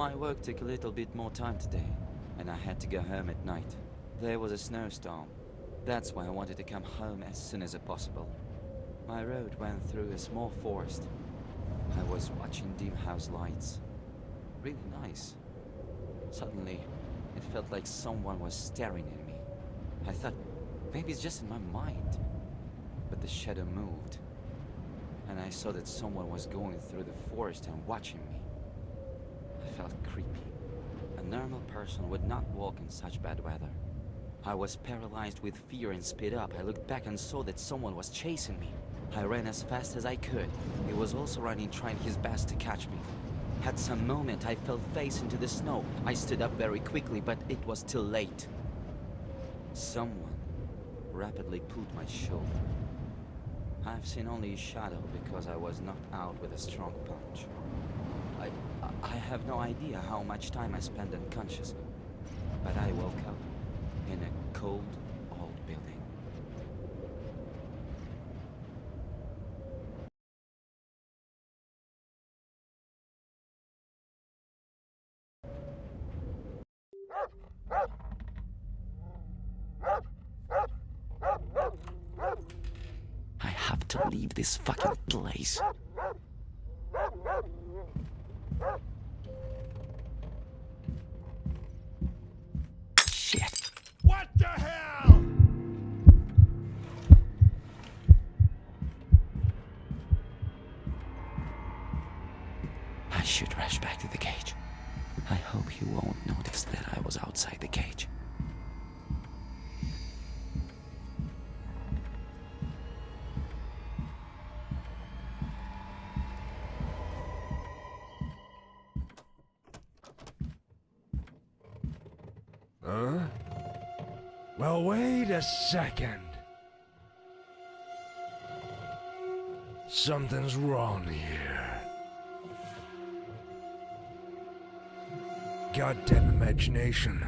My work took a little bit more time today, and I had to go home at night. There was a snowstorm. That's why I wanted to come home as soon as possible. My road went through a small forest. I was watching dim house lights. Really nice. Suddenly, it felt like someone was staring at me. I thought, maybe it's just in my mind. But the shadow moved, and I saw that someone was going through the forest and watching me. I felt creepy. A normal person would not walk in such bad weather. I was paralyzed with fear and sped up. I looked back and saw that someone was chasing me. I ran as fast as I could. He was also running, trying his best to catch me. At some moment, I fell face into the snow. I stood up very quickly, but it was too late. Someone rapidly pulled my shoulder. I've seen only a shadow because I was knocked out with a strong punch. I have no idea how much time I spent unconscious, but I woke up in a cold, old building. I have to leave this fucking place. Shit. What the hell? I should rush back to the cage. I hope he won't notice that I was outside the cage. Huh? Well, wait a second. Something's wrong here. Goddamn imagination.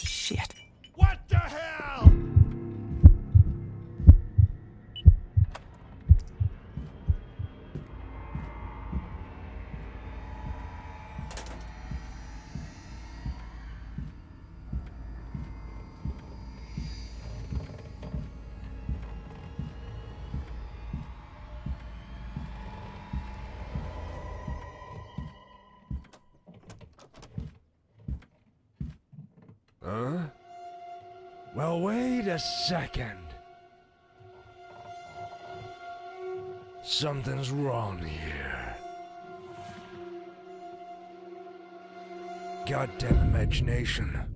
Shit. What the hell? Huh? Well, wait a second. Something's wrong here. Goddamn imagination.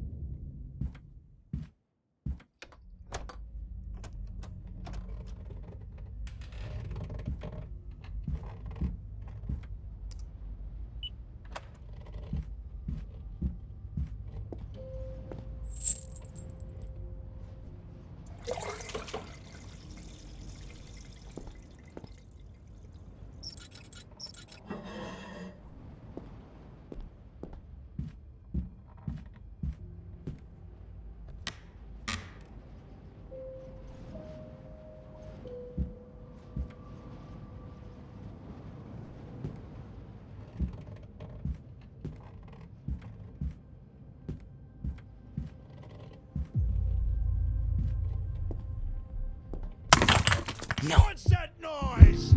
No. What's that noise?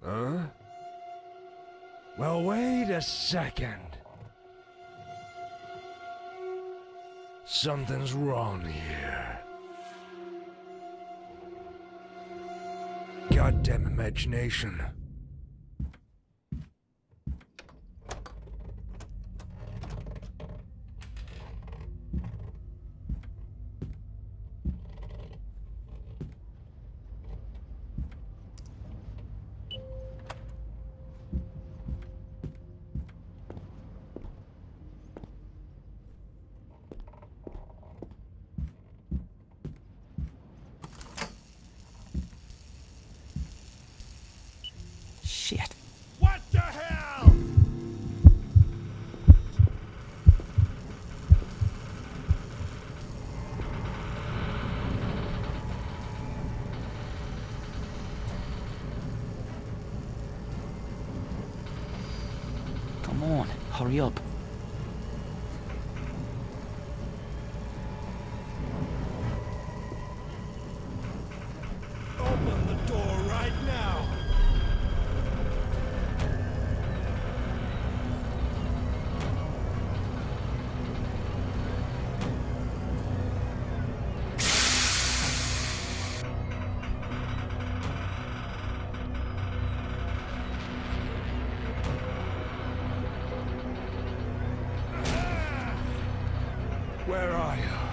Huh? Well, wait a second. Something's wrong here. Goddamn imagination. Shit. What the hell? Come on, hurry up. Open the door right now. Where are you?